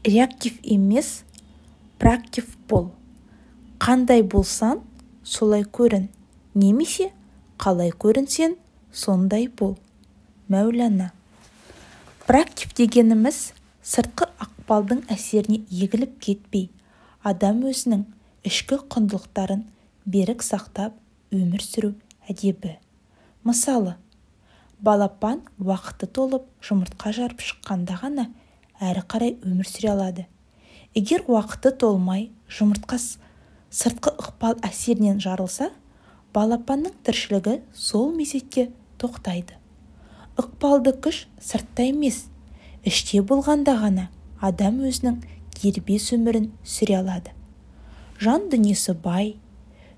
реактив емес, проактив бол. Қандай болсан, солай көрін, немесе қалай көрінсен, сондай бол. Мәулана. Проактив дегеніміз сыртқы ықпалдың әсеріне егіліп кетпей, адам өзінің ішкі құндылықтарын берік сақтап өмір сүру әдебі. Мысалы, балапан уақыты толып жұмыртқа жарып шыққанда ғана әрі қарай өмір сүре алады. Егер уақыты толмай жұмыртқа сыртқы ықпал әсерінен жарылса, балапанның тіршілігі сол мезетте тоқтайды. Ықпалды күш сыртта емес, іште болғанда ғана адам өзінің дербес өмірін сүре алады. Жан дүниесі бай,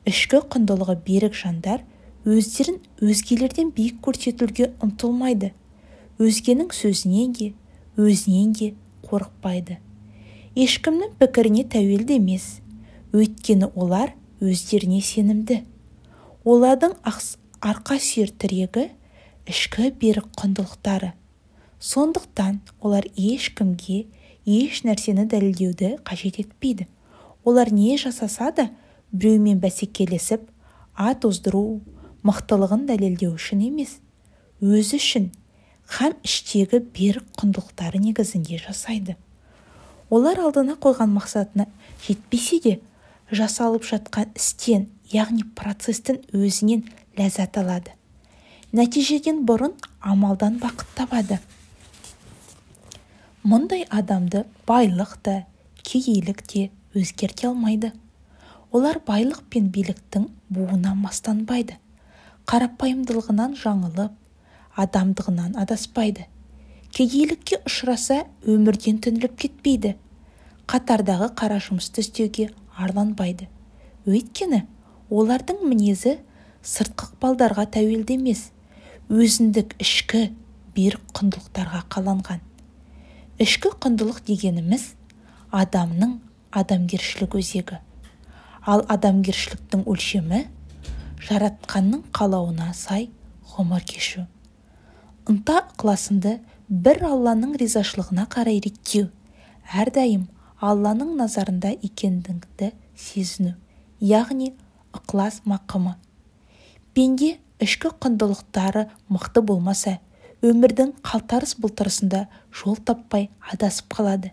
ішкі құндылығы берік жандар өздерін өзгелерден биік көрсетуге ұмтылмайды. Өзгенің сөзінен де, өзінен де қорықпайды. Ешкімнің пікіріне тәуелді емес, өйткені олар өздеріне сенімді. Олардың арқа сүйер тірегі ішкі берік құндылықтары. Сондықтан олар ешкімге еш нәрсені дәлелдеуді қажет етпейді. Олар не жасаса да біреумен бәсекелесіп, ат оздыру, мықтылығын дәлелдеу үшін емес, өзі үшін һәм іштегі берік құндылықтары негізінде жасайды. Олар алдына қойған мақсатына жетпесе де, жасалып жатқан істен, яғни процестің өзінен ләззат алады. Нәтижеден бұрын амалдан бақыт табады. Мұндай адамды байлық та, кедейлік те өзгерте алмайды. Олар байлық пен биліктің буына мастанбайды. Қарапайымдылығынан жаңылып, адамдығынан адаспайды. Кедейлікке ұшыраса өмірден түңіліп кетпейді. Қатардағы қара жұмысты істеуге арланбайды. Өйткені олардың мінезі сыртқы ықпалдарға тәуелді емес, өзіндік ішкі берік құндылықтарға қаланған. Ішкі құндылық дегеніміз адамның адамгершілік өзегі. Ал адамгершіліктің өлшемі жаратқанның қалауына сай ғұмыр кешу. Ынта ықыласынды бір Алланың ризашылығына қарай реттеу, әрдайым Алланың назарында екендігіңді сезіну, яғни ықылас мақымы. Пенде ішкі құндылықтары мықты болмаса, өмірдің қалтарыс бұлтырысында жол таппай адасып қалады.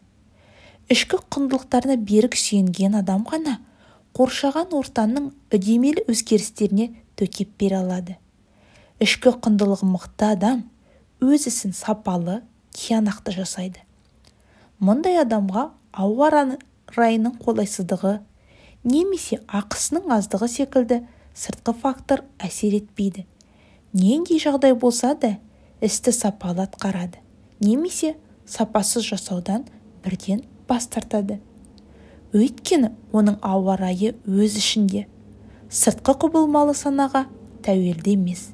Ішкі құндылықтарына берік сүйенген адам ғана қоршаған ортаның үдемелі өзгерістеріне төтеп бере алады. Ішкі құндылығы мықты адам өз ісін сапалы, тиянақты жасайды. Мұндай адамға ауа райының қолайсыздығы немесе ақысының аздығы секілді сыртқы фактор әсер етпейді. Нендей жағдай болса да істі сапалы атқарады, немесе сапасыз жасаудан бірден бас тартады. Өйткені оның ауа райы өз ішінде, сыртқы құбылмалы санаға тәуелді емес.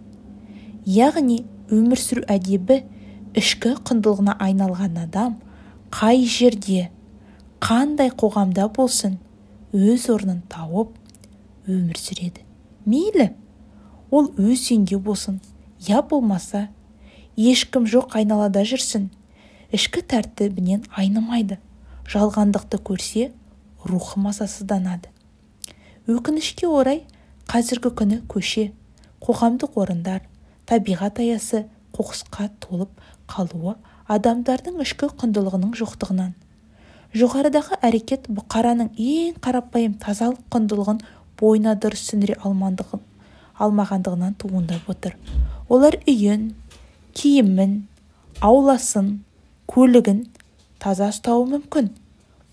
Яғни өмір сүру әдебі ішкі құндылығына айналған адам қай жерде, қандай қоғамда болсын, өз орнын тауып өмір сүреді. Мейлі, ол өз үйінде болсын, я болмаса, ешкім жоқ айналада жүрсін, ішкі тәртібінен айнымайды. Жалғандықты көрсе, рухы мазасызданады. Өкінішке орай, қазіргі күні көше, қоғамдық орындар, табиғат аясы қоқысқа толып қалуы адамдардың ішкі құндылығының жоқтығынан. Жоғарыдағы әрекет бұқараның ең қарапайым тазалық құндылығын бойына дұрыс сіңіре алмағандығынан туындап отыр. Олар үйін, киімін, ауласын, көлігін таза ұстауы мүмкін.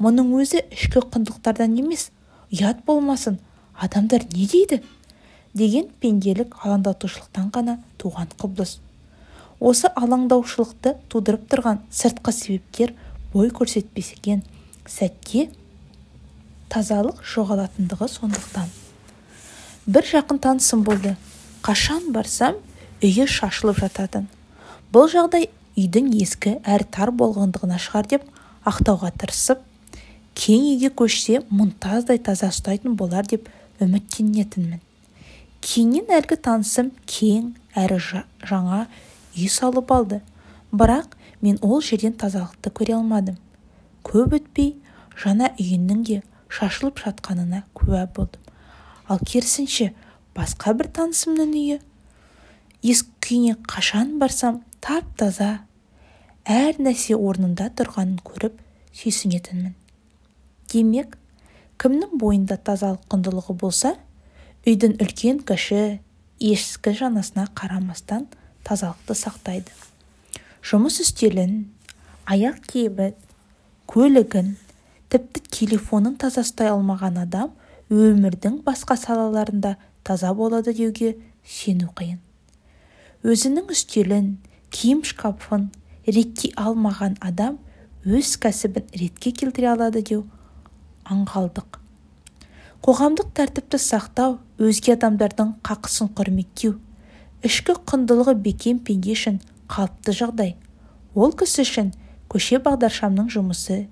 Мұның өзі ішкі құндылықтардан емес, ұят болмасын, адамдар не дейді? Деген пенделік алаңдаушылықтан ғана туған құбылыс. Осы алаңдаушылықты тудырып тұрған сыртқы себептер бой көрсетпескен сәтте тазалық жоғалатындығы сондықтан. Бір жақын танысым болды. Қашан барсам, үйі шашылып жататын. Бұл жағдай үйдің ескі әрі тар болғандығына шығар деп ақтауға тырысып, кең үйге көшсе мұнтаздай таза ұстайтын болар деп үміттенетінмін. Кейіннен әлгі танысым кең әрі жаңа үй салып алды. Бірақ мен ол жерден тазалықты көре алмадым. көп өтпей жаңа үйінің де шашылып жатқанына куә болдым. Ал керісінше басқа бір танысымның үйі ескі үйіне қашан барсам тап-таза, әр нәрсе орнында тұрғанын көріп сүйсінетінмін. Демек, кімнің бойында тазалық құндылығы болса, үйдің үлкен-кіші, ескі-жаңасына қарамастан тазалықты сақтайды. Жұмыс үстелін, аяқ киімін, көлігін, тіпті телефонын таза ұстай алмаған адам өмірдің басқа салаларында таза болады деуге сену қиын. Өзінің үстелін, киім шкафын ретке алмаған адам өз кәсібін ретке келтіре алады деу аңғалдық. Қоғамдық тәртіпті сақтау, өзге адамдардың қақысын құрметтеу, ішкі құндылығы бекем пенде үшін қалыпты жағдай. Ол кісі үшін көше бағдаршамның жұмысы,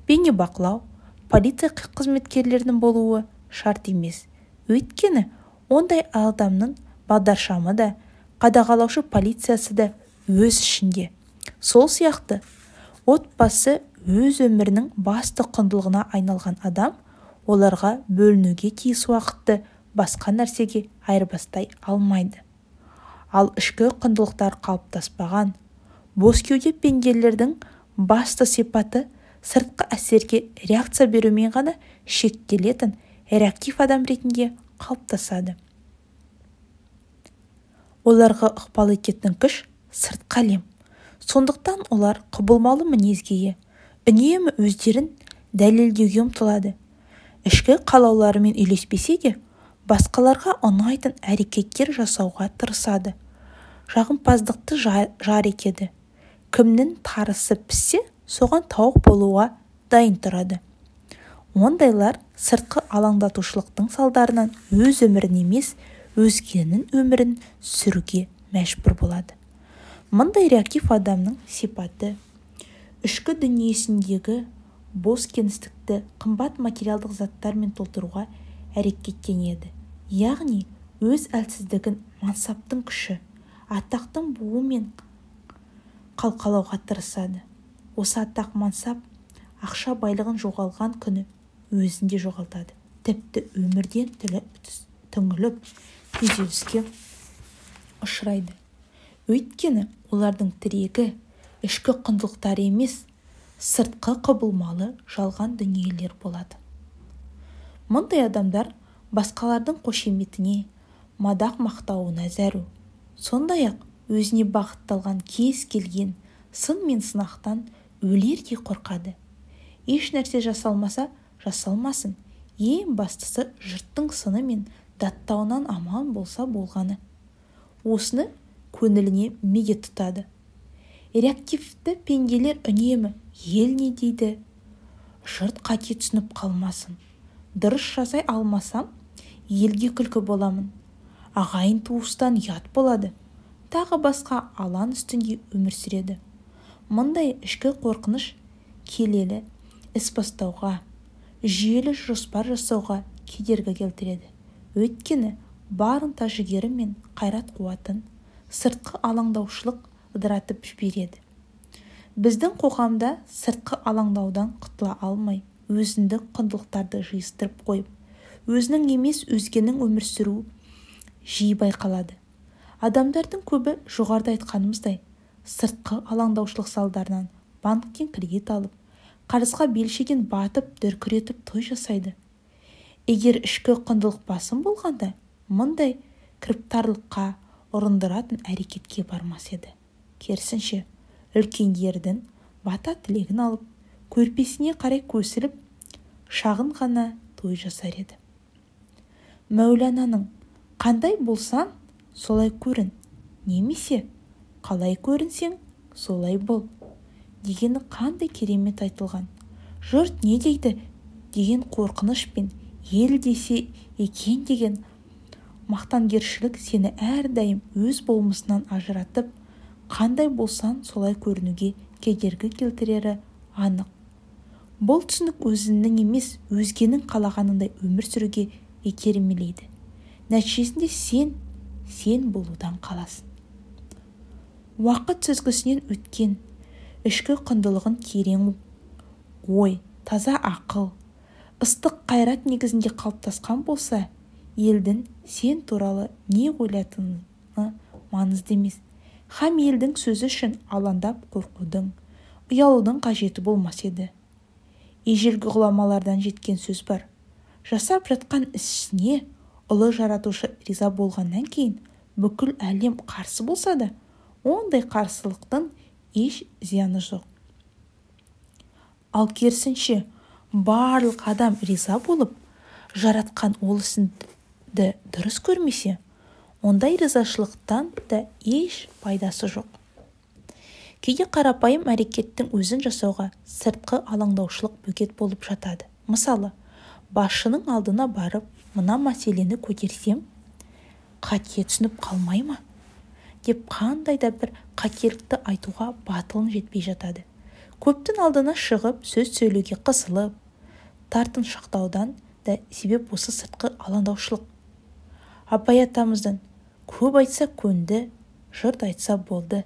бейнебақылау, полиция қызметкерлерінің болуы шарт емес. Өйткені ондай адамның бағдаршамы да, қадағалаушы полициясы да өз ішінде. Сол сияқты отбасы өз өмірінің басты құндылығына айналған адам оларға бөлінуге тиіс уақытты басқа нәрсеге айырбастай алмайды. Ал ішкі құндылықтар қалыптаспаған, бос кеуде пенделердің басты сипаты сыртқы әсерге реакция берумен ғана шектелетін реактив адам ретінде қалыптасады. Оларға ықпал ететін күш сыртқы әлем. Сондықтан олар құбылмалы мінезге, үнемі өздерін дәлелдеуге ұмтылады. Ішкі қалауларымен үйлеспесе де, басқаларға ұнайтын әрекеттер жасауға тырысады. Жағымпаздықты жар етеді. Кімнің тарысы піссе, соған тауық болуға дайын тұрады. Ондайлар сыртқы алаңдатушылықтың салдарынан өз өмірін емес, өзгенің өмірін сүруге мәжбүр болады. Мұндай реактив адамның сипаты ішкі дүниесіндегі бос кеңістікті қымбат материалдық заттармен толтыруға әрекеттенеді. Яғни өз әлсіздігін мансаптың күші, атақтың буымен қалқалауға тырысады. Осы атақ мансап ақша байлығын жоғалған күні өзінде жоғалтады. Тіпті өмірден түңіліп күйзеліске ұшырайды. Өйткені олардың тірегі ішкі құндылықтары емес, сыртқы құбылмалы жалған дүниелер болады. Мұндай адамдар басқалардың қошеметіне, мадақ мақтауына зәру. Сондай-ақ өзіне бағытталған кез келген сын мен сынақтан өлердей қорқады. Еш нәрсе жасалмаса жасалмасын, ең бастысы жұрттың сыны мен даттауынан аман болса болғаны. Осыны көңіліне меге тұтады. Реактивті пенделер үнемі ел не дейді, жұрт қате түсініп қалмасын, дұрыс жасай алмасам елге күлкі боламын, ағайын туыстан ұят болады, тағы басқа алаң үстінде өмір сүреді. Мұндай ішкі қорқыныш келелі іс бастауға, жүйелі жоспар жасауға кедергі келтіреді. Өйткені барынта жігері мен қайрат қуатын сыртқы алаңдаушылық ыдыратып жібереді. Біздің қоғамда сыртқы алаңдаудан құтыла алмай, өзіндік құндылықтарды жиыстырып қойып, өзінің емес өзгенің өмір сүру жиі байқалады. Адамдардың көбі жоғарыда айтқанымыздай, сыртқы алаңдаушылық салдарынан банктен кредит алып, қарызға белшеден батып, дүркіретіп той жасайды. Егер ішкі құндылық басым болғанда, мұндай кіріптарлыққа ұрындыратын әрекетке бармас еді. Керісінше, үлкендердің бата тілегін алып, көрпесіне қарай көсіліп, шағын ғана той жасар еді. Мәулананың «Қандай болсан, солай көрін» немесе «Қалай көрінсең, солай бол» дегені қандай керемет айтылған. Жұрт не дейді деген қорқыныш пен ел десе екен деген мақтангершілік сені әрдайым өз болмысынан ажыратып, қандай болсан солай көрінуге кедергі келтірері анық. Бұл түсінік өзінің емес, өзгенің қалағанындай өмір сүруге итермелейді. Нәтижесінде сен болудан қаласың. Уақыт сүзгісінен өткен, ішкі құндылығын терең ой, таза ақыл, ыстық қайрат негізінде қалыптасқан болса, елдің сен туралы не ойлайтыны маңызды емес. Һәм елдің сөзі үшін алаңдап қорқудың, ұялудың қажеті болмас еді. Ежелгі ғұламалардан жеткен сөз бар. Жасап жатқан ісіне ұлы жаратушы риза болғаннан кейін бүкіл әлем қарсы болса да, ондай қарсылықтың еш зияны жоқ. Ал керісінше, барлық адам риза болып, жаратқан ол ісінді дұрыс көрмесе, ондай ризашылықтан да еш пайдасы жоқ. Кейде қарапайым әрекеттің өзін жасауға сыртқы алаңдаушылық бөгет болып жатады. Мысалы, басшының алдына барып, мына мәселені көтерсем, қате түсініп қалмай ма? Деп қандай да бір қателікті айтуға батылың жетпей жатады. Көптің алдына шығып, сөз сөйлеуге қысылып, тартыншақтаудан да себеп осы сыртқы алаңдаушылық. Абай атамыздың көп айтса көнді, жұрт айтса болды.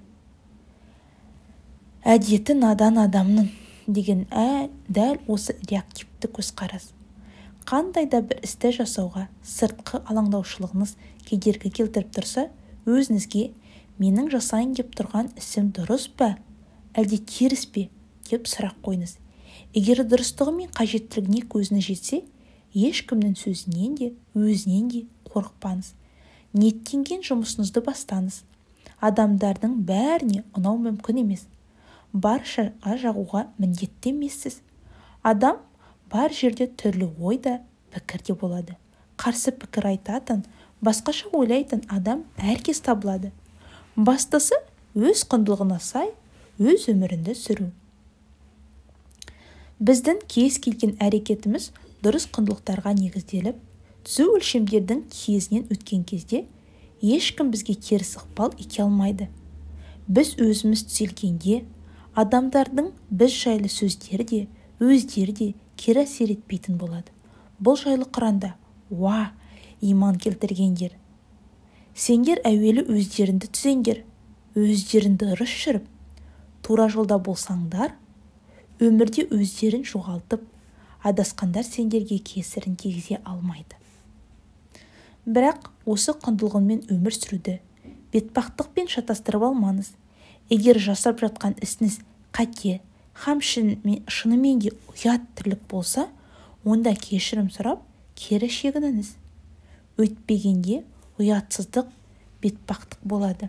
Әдеті надан адамның деген дәл осы реактивті көзқарас. Қандай да бір істі жасауға сыртқы алаңдаушылығыңыз кедергі келтіріп тұрса, өзіңізге менің жасайын деп тұрған ісім дұрыс па, әлде теріс пе деп сұрақ қойыңыз. Егер дұрыстығы мен қажеттілігіне көзіңіз жетсе, ешкімнің сөзінен де, өзінен де қорықпаңыз. Ниеттенген жұмысыңызды бастаңыз. Адамдардың бәріне ұнау мүмкін емес. Баршаға жағуға міндетті емессіз. Адам бар жерде түрлі ойда, пікірде болады. Қарсы пікір айтатын, басқаша ойлайтын адам әркез табылады. Бастысы өз құндылығына сай, өз өмірінде сүру. Біздің кез келген әрекетіміз дұрыс құндылықтарға негізделіп, түзу өлшемдердің кезінен өткен кезде ешкім бізге теріс ықпал ете алмайды. Біз өзіміз түзелгенде, адамдардың біз жайлы сөздері де, өздері де кері әсер етпейтін болады. Бұл жайлы Құранда, уа, иман келтіргендер, сендер әуелі өздеріңді түзеңдер, өздеріңді дұрыс жүріп, тура жолда болсаңдар, өмірде өздерін жоғалтып, адасқандар сендерге кесірін тигізе алмайды. Бірақ осы құндылығымен өмір сүруді бетпақтықпен шатастырып алмаңыз. Егер жасап жатқан ісіңіз қате, һәм шынымен де ұят тірлік болса, онда кешірім сұрап, кері шегініңіз. Өйтпегенде ұятсыздық, бетпақтық болады.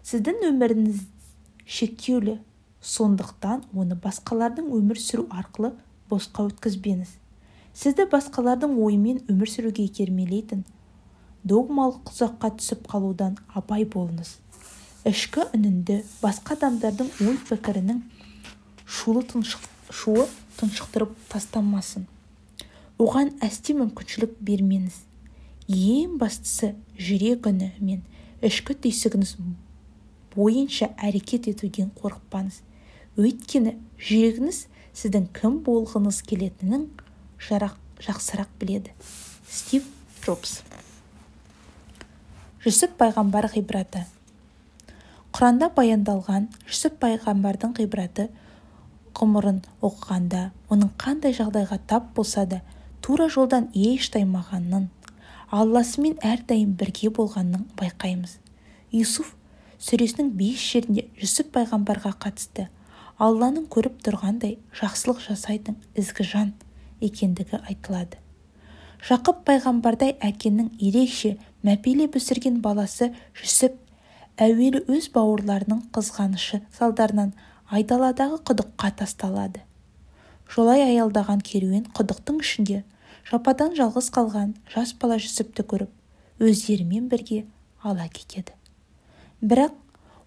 Сіздің өміріңіз шектеулі, сондықтан оны басқалардың өмір сүру арқылы босқа өткізбеңіз. Сізді басқалардың ойымен өмір сүруге итермелейтін догмалық тұзаққа түсіп қалудан абай болыңыз. Ішкі үніңді басқа адамдардың ой пікірінің шуы тұншықтырып тастамасын. Оған әсте мүмкіншілік бермеңіз. Ең бастысы жүрек үні мен ішкі түйсігіңіз бойынша әрекет етуден қорықпаңыз. Өйткені жүрегіңіз сіздің кім болғыңыз келетінін жақсырақ біледі. Стив Джобс. Жүсіп пайғамбар ғибраты. Құранда баяндалған Жүсіп пайғамбардың ғибраты ғұмырын оқығанда, оның қандай жағдайға тап болса да, тура жолдан еш таймағанын, Алласымен әрдайым бірге болғанын байқаймыз. Юсуф сүресінің 5 жерінде Жүсіп пайғамбарға қатысты Алланың көріп тұрғандай жақсылық жасайтын ізгі жан екендігі айтылады. Жақып пайғамбардай әкенің ерекше мәпелеп өсірген баласы Жүсіп әуелі өз бауырларының қызғанышы салдарынан айдаладағы құдыққа тасталады. Жолай аялдаған керуен құдықтың ішінде жападан жалғыз қалған жас бала Жүсіпті көріп, өздерімен бірге ала кетеді. Бірақ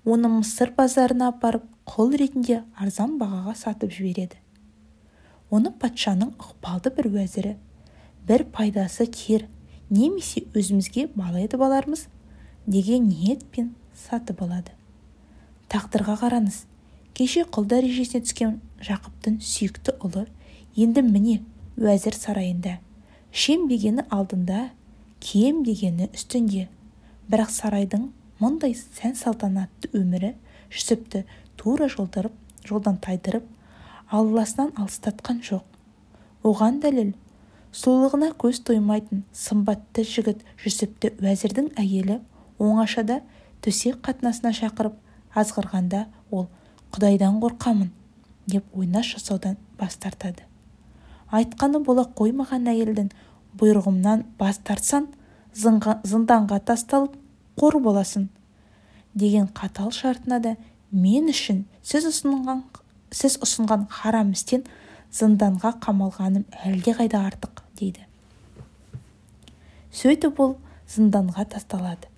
оны Мысыр базарына апарып, құл ретінде арзан бағаға сатып жібереді. Оны патшаның ықпалды бір уәзірі, бір пайдасы тер, немесе өзімізге бала етіп алармыз деген ниетпен сатып алады. Тағдырға қараңыз, кеше құл дәрежесіне түскен Жақыптың сүйікті ұлы енді міне уәзір сарайында, шем дегені алдында, киім дегені үстінде. Бірақ сарайдың мұндай сән салтанатты өмірі Жүсіпті тура жолдан тайдырып, алласынан алыстатқан жоқ. Оған дәлел сұлулығына көз тоймайтын сымбатты жігіт Жүсіпті уәзірдің әйелі оңашада төсек қатынасына шақырып азғырғанда ол «Құдайдан қорқамын» деп ойнас жасаудан бас тартады. Айтқаны бола қоймаған әйелдің бұйрығымнан бас тартсаң, зынданға тасталып қор боласың деген қатал шартына да мен үшін сіз ұсынған харам істен зынданға қамалғаным әлдеқайда артық дейді. Сөйтіп ол зынданға тасталады.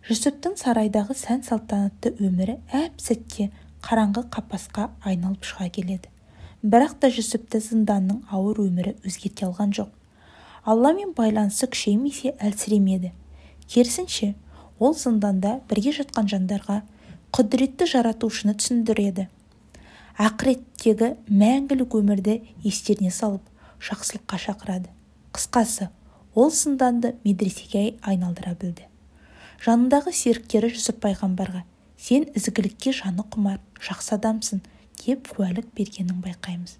Жүсіптің сарайдағы сән-салтанатты өмірі әп-сәтте қараңғы қапасқа айналып шыға келеді. Бірақ та Жүсіпті зынданның ауыр өмірі өзгерте алған жоқ. Алламен байланысы күшеймесе әлсіремеді. Керісінше, ол зынданда бірге жатқан жандарға құдіретті жаратушыны түсіндіреді. Ақыреттегі мәңгілік өмірді естеріне салып, жақсылыққа шақырады. Қысқасы, ол зынданды медресеге айналдыра білді. Жанындағы серіктері Жүсіп пайғамбарға «Сен ізгілікке жаны құмар, жақсы адамсың» деп куәлік бергенін байқаймыз.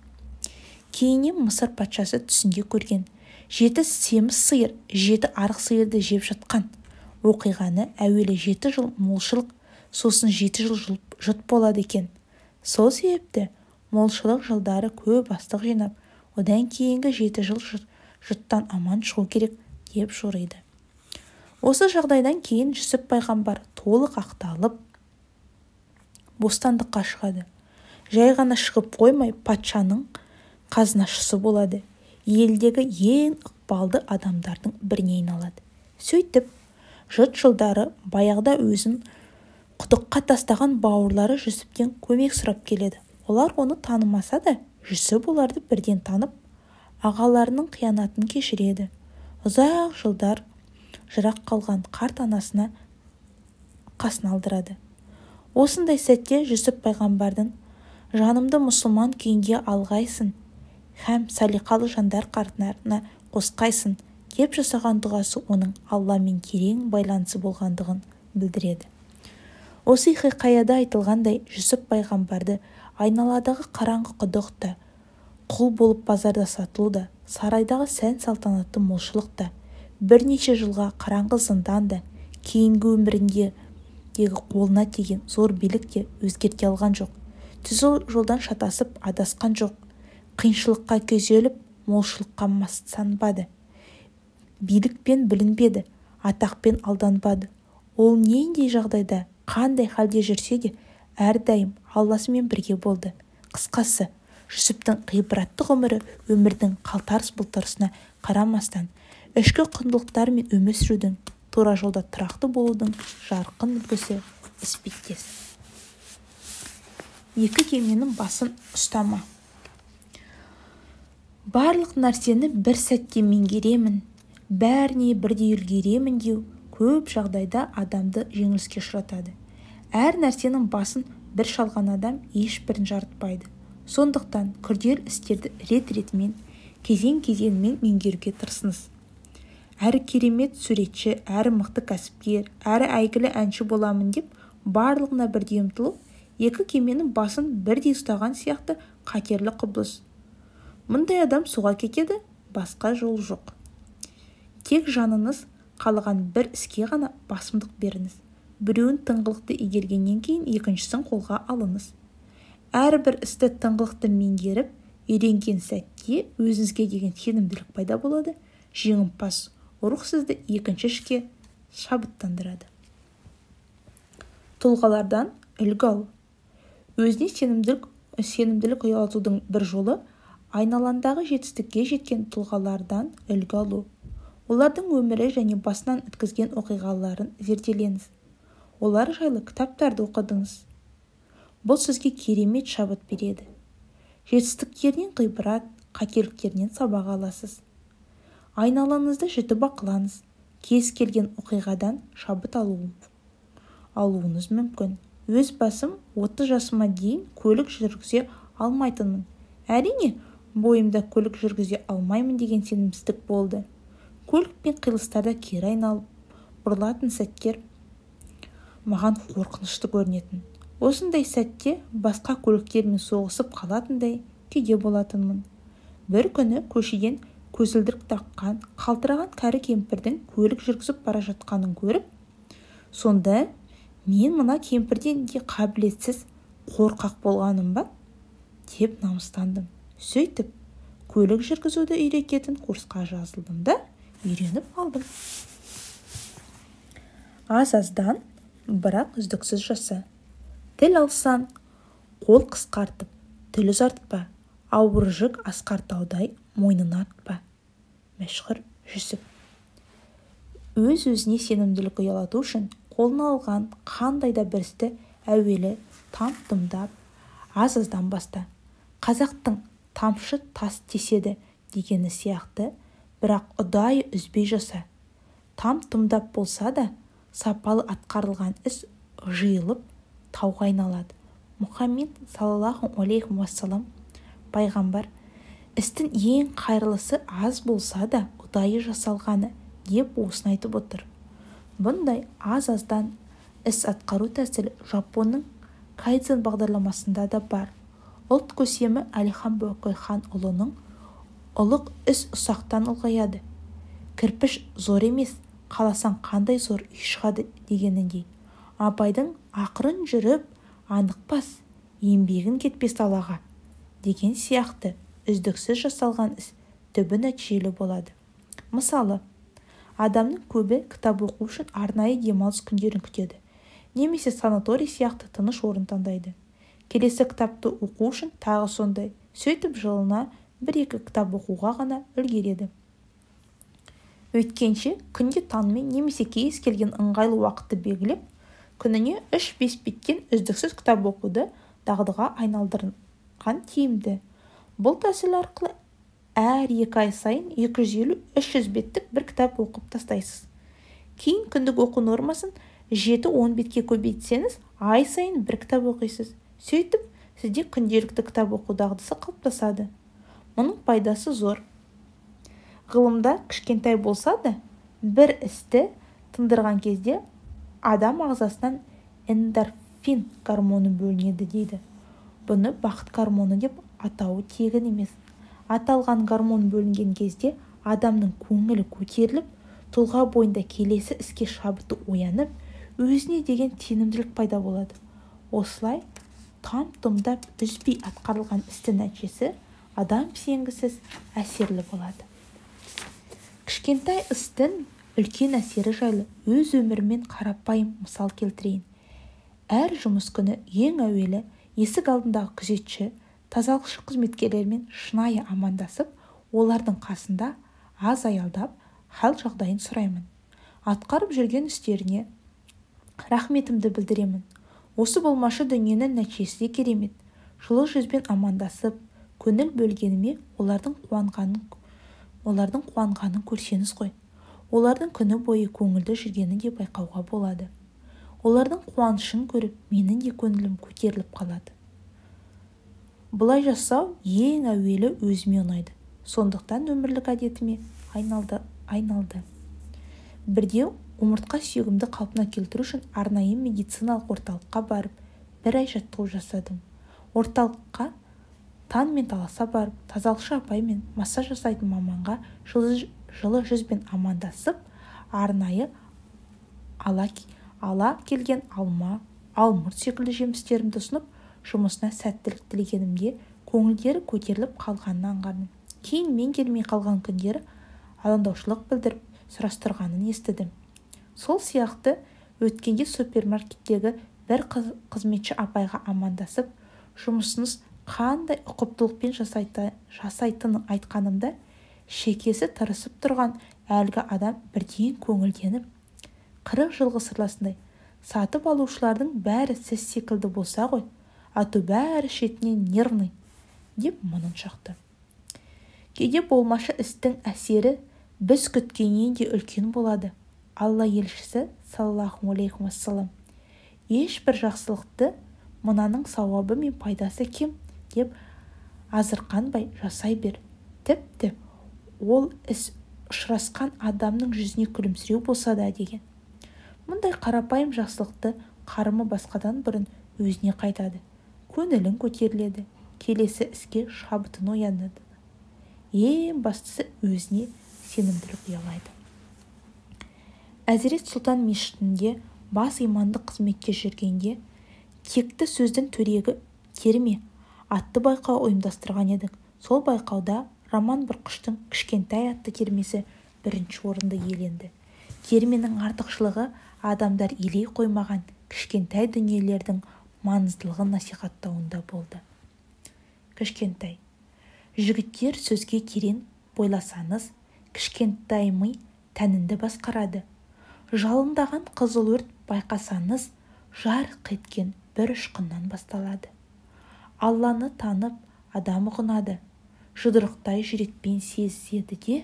Кейіннен Мысыр патшасы түсінде көрген 7 семіз сиыр, 7 арық сиырды жеп жатқан оқиғаны әуелі 7 жыл молшылық, сосын 7 жыл жұт болады екен. Сол себепті молшылық жылдары көп астық жинап, одан кейінгі 7 жыл жұттан аман шығу керек деп жориды. Осы жағдайдан кейін Жүсіп пайғамбар толық ақталып бостандыққа шығады. Жай ғана шығып қоймай, патшаның қазынашысы болады. Елдегі ең ықпалды адамдардың біріне айналады. Сөйтіп, жұт жылдары баяғыда өзін құдыққа тастаған бауырлары Жүсіптен көмек сұрап келеді. Олар оны танымаса да, Жүсіп оларды бірден танып, ағаларының қиянатын кешіреді. Ұзақ жылдар жырақ қалған қарт анасына қасын алдырады. Осындай сәтте Жүсіп пайғамбардың «Жанымды мұсылман күйінде алғайсың, һәм салиқалы жандар қатарына қосқайсың» деп жасаған дұғасы оның Алламен терең байланысы болғандығын білдіреді. Осы хикаяда айтылғандай, Жүсіп пайғамбарды айналадағы қараңғы құдықта, құл болып базарда сатылуда, сарайдағы сән-салтанатты молшылықта, бірнеше жылға қараңғы зынданда, кейінгі өміріндегі қолына тиген зор билікте өзгерте алған жоқ. Түзу жолдан шатасып адасқан жоқ. Қиыншылыққа күйзеліп, молшылыққа мастанбады. Билікпен білінбеді, атақпен алданбады. Ол нендей жағдайда, қандай халде жүрсе де, әрдайым Алласымен бірге болды. Қысқасы, Жүсіптің ғибратты ғұмыры өмірдің қалтарыс-бұлтарысына қарамастан, ішкі құндылықтар мен өмір сүрудің, тура жолда тұрақты болудың жарқын үлгісі іспеттес. Екі кеменің басын ұстама. Барлық нәрсені бір сәтте меңгеремін, бәріне бірдей үлгеремін деу көп жағдайда адамды жеңіліске ұшыратады. Әр нәрсенің басын бір шалған адам ешбірін жарытпайды. Сондықтан күрделі істерді рет-ретімен, кезең-кезеңмен меңгеруге тырысыңыз. Әрі керемет суретші, әрі мықты кәсіпкер, әрі әйгілі әнші боламын деп барлығына бірдей ұмтылу, екі кеменің басын бірдей ұстаған сияқты қатерлі құбылыс. Мұндай адам суға кетеді, басқа жол жоқ. Тек жаныңыз қалаған бір іске ғана басымдық беріңіз. Біреуін тыңғылықты игергеннен кейін екіншісін қолға алыңыз. Әрбір істі тыңғылықты меңгеріп, үйренген сәтте өзіңізге деген сенімділік пайда болады. Жеңімпаз рух сізді екінші ішке шабыттандырады. Тұлғалардан үлгі ал. Өзіне сенімділік ұялатудың бір жолы айналандағы жетістікке жеткен тұлғалардан үлгі алу. Олардың өмірі және басынан өткізген оқиғаларын зерделеңіз. Олар жайлы кітаптарды оқыдыңыз. Бұл сізге керемет шабыт береді. Жетістіктерінен ғибрат, қателіктерінен сабақ аласыз. Айналаңызды жіті бақылаңыз. Кез келген оқиғадан шабыт алуыңыз мүмкін. Өз басым 30 жасыма дейін көлік жүргізе алмайтынмын. Әрине, бойымда көлік жүргізе алмаймын деген сенімсіздік болды. Көлікпен қиылыстарда кері айналып, бұрылатын сәттер маған қорқынышты көрінетін. Осындай сәтте басқа көліктермен соғысып қалатындай күйде болатынмын. Бір күні көшеден көзілдірік таққан қалтыраған кәрі кемпірдің көлік жүргізіп бара жатқанын көріп, сонда мен мына кемпірден де қабілетсіз қорқақ болғаным ба деп намыстандым. Сөйтіп көлік жүргізуді үйрететін курсқа жазылдым да үйреніп алдым. Аз-аздан, бірақ үздіксіз жаса. Тіл алсаң, қол қысқартып, тіл ұзартпа, ауыр жүк асқар мойнына артпа. Мәшһүр Жүсіп. Өз-өзіне сенімділік ұялату үшін қолына алған қандай да бір істі әуелі там-тұмдап, аз-аздан баста. Қазақтың тамшы тас теседі дегені сияқты, бірақ ұдайы үзбей жаса. Там-тұмдап болса да, сапалы атқарылған іс жиылып тауға айналады. Мұхаммед саллаллаху алейхи уассалам пайғамбар істің ең қайырлысы аз болса да ұдайы жасалғаны деп осыны айтып отыр. Бұндай аз-аздан іс атқару тәсілі Жапонның кайдзен бағдарламасында да бар. Ұлт көсемі Әлихан Бөкейханұлының ұлық іс ұсақтан ұлғаяды. Кірпіш зор емес, қаласаң қандай зор үй шығады дегеніндей. Абайдың ақырын жүріп, анықпас, еңбегін кетпес далаға деген сияқты үздіксіз жасалған іс түбі нәтижелі болады. Мысалы, адамның көбі кітап оқу үшін арнайы демалыс күндерін күтеді, немесе санаторий сияқты тыныш орын таңдайды. Келесі кітапты оқу үшін тағы сондай. Сөйтіп жылына 1-2 кітап оқуға ғана үлгереді. Өйткенше күнде таңмен немесе кез келген ыңғайлы уақытты белгілеп, күніне 3-5 беттен үздіксіз кітап оқуды дағдыға айналдырған тиімді. Бұл тәсіл арқылы әр 2 ай сайын 250-300 беттік бір кітап оқып тастайсыз. Кейін күндік оқу нормасын 7-10 бетке көбейтсеңіз, ай сайын бір кітап оқисыз. Сөйтіп, сізде күнделікті кітап оқу дағдысы қалыптасады. Мұның пайдасы зор. Ғылымда кішкентай болса да, бір істі тындырған кезде адам ағзасынан эндорфин гормоны бөлінеді дейді. Бұны бақыт гормоны деп атауы тегін емес. Аталған гормон бөлінген кезде адамның көңілі көтеріліп, тұлға бойында келесі іске шабыты оянып, өзіне деген сенімділік пайда болады. Осылай там-тұмдап үзбей атқарылған істің нәтижесі адам сенгісіз әсерлі болады. Кішкентай істің үлкен әсері жайлы өз өмірімен қарапайым мысал келтірейін. Әр жұмыс күні ең әуелі есік алдындағы күзетші, тазалықшы қызметкерлермен шынайы амандасып, олардың қасында аз аялдап, хал жағдайын сұраймын. Атқарып жүрген істеріне рахметімді білдіремін. Осы болмашы дүниенің нәтижесі де керемет. Жылы жүзбен амандасып, көңіл бөлгеніме олардың қуанғанын көрсеңіз ғой. Олардың күні бойы көңілді жүргені де байқауға болады. Олардың қуанышын көріп, менің де көңілім көтеріліп қалады. Бұлай жасау ең әуелі өзіме ұнайды. Сондықтан өмірлік әдетіме айналды. Бірде омыртқа сүйегімді қалпына келтіру үшін арнайы медициналық орталыққа барып, 1 ай жаттығу жасадым. Орталыққа таңмен таласа барып, тазалықшы апай мен массаж жасайтын маманға жылы жүзбен амандасып, арнайы ала келген алма, алмұрт секілді жемістерімді ұсынып, жұмысына сәттілік тілегенімде көңілдері көтеріліп қалғанын аңғардым. Кейін мен келмей қалған күндері алаңдаушылық білдіріп сұрастырғанын естідім. Сол сияқты өткенде супермаркеттегі бір қызметші апайға амандасып, жұмысыңыз қандай ұқыптылықпен жасайтынын айтқанымда, шекесі тырысып тұрған әлгі адам бірден көңілденіп, 40 жылғы сырласындай, сатып алушылардың бәрі сіз секілді болса ғой, ату бәрі шетінен нервный, деп мұнын шақты. Кейде болмашы істің әсері біз күткеннен де үлкен болады. Алла елшісі саллаллаху алейхи уассалам ешбір жақсылықты мынаның сауабы мен пайдасы кем деп азырқанбай жасай бер. Тіпті ол іс ұшырасқан адамның жүзіне күлімсіреу болса да деген. Мұндай қарапайым жақсылықты қарымы басқадан бұрын өзіне қайтады. Көңілің көтеріледі. келесі іске шабытын оянады. Ең бастысы өзіне сенімділік ұялайды. Әзірет Сұлтан мешітінде бас имандық қызметке жүргенде текті сөздің төрегі терме атты байқау ұйымдастырған едік. Сол байқауда Роман Бұрқыштың Кішкентай атты термесі бірінші орынды иеленді. Терменің артықшылығы адамдар елей қоймаған кішкентай дүниелердің маңыздылығын насихаттауында болды. Кішкентай. Жігіттер сөзге терең бойласаңыз, кішкентай ми тәнінді басқарады. Жалындаған қызыл өрт байқасаңыз, жарқ еткен бір ұшқыннан басталады. Алланы танып, адам ұғынады. Жұдырықтай жүрекпен сезеді де,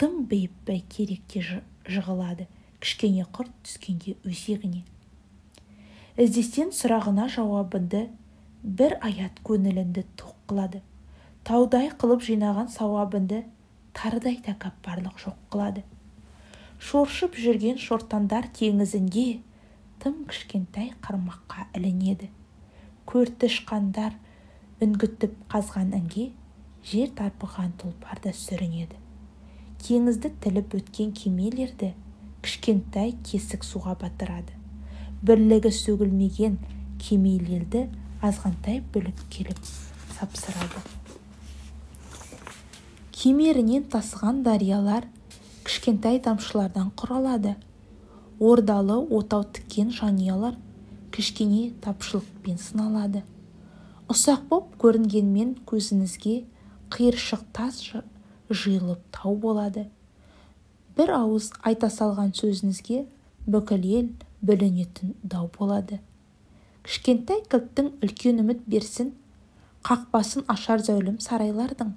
тым бейіп бәйкеректе жығылады. Кішкене құрт түскенде өзегіне. Іздестен сұрағына жауабынды бір аят көңілінді тоқ қылады. Таудай қылып жинаған сауабынды тарыдай тәкаппарлық жоқ қылады. Шоршып жүрген шортандар теңізінде тым кішкентай қармаққа ілінеді. Көрті шқандар үнгітіп қазған інге жер тарпыған тұлпарда сүрінеді. Теңізді тіліп өткен кемелерді кішкентай тесік суға батырады. Бірлігі сөгілмеген кемелерді азғантай бүлік келіп сапсырады. Кемерінен тасыған дариялар кішкентай тамшылардан құралады. Ордалы отау тіккен жанұялар кішкене тапшылықпен сыналады. Ұсақ боп көрінгенмен көзіңізге қиыршық тас жиылып тау болады. Бір ауыз айта салған сөзіңізге бүкіл ел бүлінетін дау болады. Кішкентай кілттің үлкен үміт берсін, қақпасын ашар зәулім сарайлардың.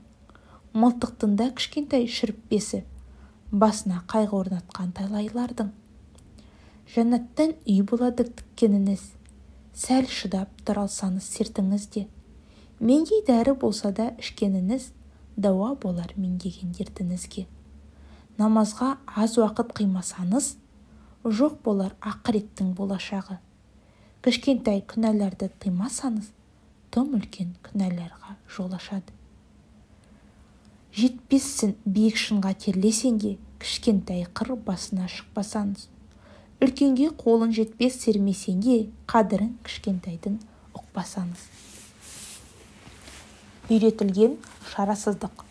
Мылтықтың кішкентай шүріппесі, басына қайғы орнатқан талайлардың. Жәннаттан үй болады тіккеніңіз, сәл шыдап тұра алсаңыз сертіңізде. Мендей дәрі болса да ішкеніңіз, дауа болар мен деген дертіңізге. Намазға аз уақыт қимасаңыз, жоқ болар ақыреттің болашағы. Кішкентай күнәларды тыймасаңыз, тым үлкен күнәларға жол ашады. Жетпессің биік шыңға терлесең де, кішкентай қыр басына шықпасаңыз. Үлкенге қолын жетпес сермесең де, қадірін кішкентайдың ұқпасаңыз. Үйретілген шарасыздық.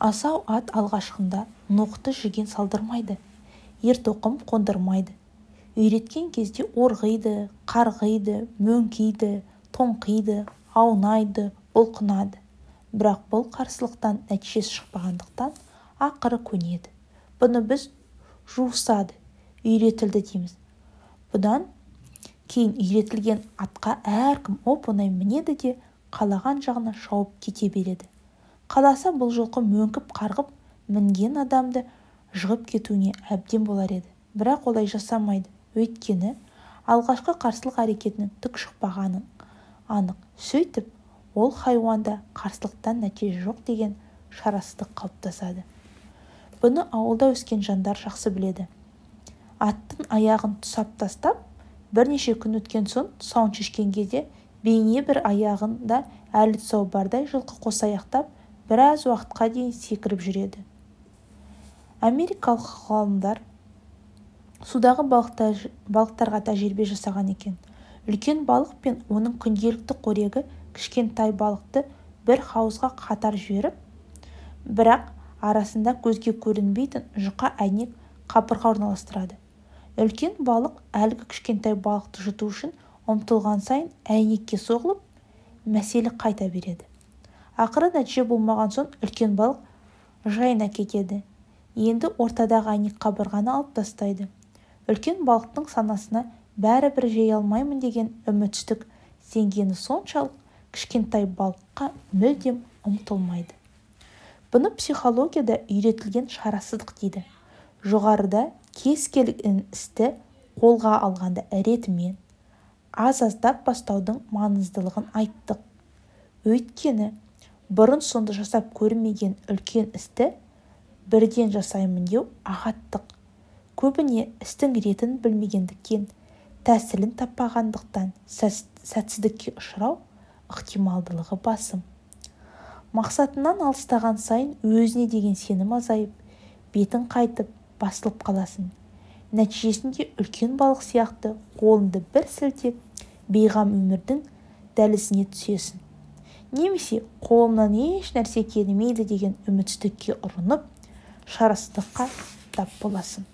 Асау ат алғашқында ноқты жүген салдырмайды, ертоқым қондырмайды. Үйреткен кезде орғиды, қарғиды, мөңкейді, тоңқиды, аунайды, бұлқынады. Бірақ бұл қарсылықтан нәтижесі шықпағандықтан ақыры көнеді. Бұны біз жуысады, үйретілді дейміз. Бұдан кейін үйретілген атқа әркім оп-оңай мінеді де қалаған жағына шауып кете береді. Қаласа бұл жылқы мөңкіп қарғып мінген адамды жығып кетуіне әбден болар еді. Бірақ олай жасамайды. Өйткені алғашқы қарсылық әрекетінің түк шықпағанын анық. Сөйтіп, ол хайуанда қарсылықтан нәтиже жоқ деген шарасыздық қалыптасады. Бұны ауылда өскен жандар жақсы біледі. Аттың аяғын тұсап тастап, бірнеше күн өткен соң тұсауын шешкен кезде бейне бір аяғында әлі тұсау бардай жылқы қосаяқтап, біраз уақытқа дейін секіріп жүреді. Америкалық ғалымдар судағы балықтарға тәжірибе жасаған екен. Үлкен балық пен оның күнделікті қорегі кішкентай балықты бір хауызға қатар жіберіп, бірақ арасында көзге көрінбейтін жұқа әйнек қабырға орналастырады. Үлкен балық әлгі кішкентай балықты жұту үшін ұмтылған сайын әйнекке соғылып, мәселе қайта береді. Ақыры нәтиже болмаған соң үлкен балық жайына кетеді. Енді ортадағы әйнек қабырғаны алып тастайды. Үлкен балықтың санасына бәрібір жей алмаймын деген үмітсіздік сенгені соншалық кішкентай балыққа мүлдем ұмтылмайды. Бұны психологияда үйретілген шарасыздық дейді. Жоғарыда кез келген істі қолға алғанда ретімен, аз-аздап бастаудың маңыздылығын айттық. Өйткені бұрын сонды жасап көрмеген үлкен істі бірден жасаймын деу ағаттық. Көбіне істің ретін білмегендіктен, тәсілін таппағандықтан сәтсіздікке ұшырау ықтималдылығы басым. Мақсатынан алыстаған сайын өзіне деген сенім азайып, бетің қайтып, басылып қаласың. Нәтижесінде үлкен балық сияқты қолыңды бір сілтеп, бейғам өмірдің дәлізіне түсесің. Немесе қолымнан еш нәрсе келмейді деген үмітсіздікке ұрынып, шарасыздыққа тап боласың.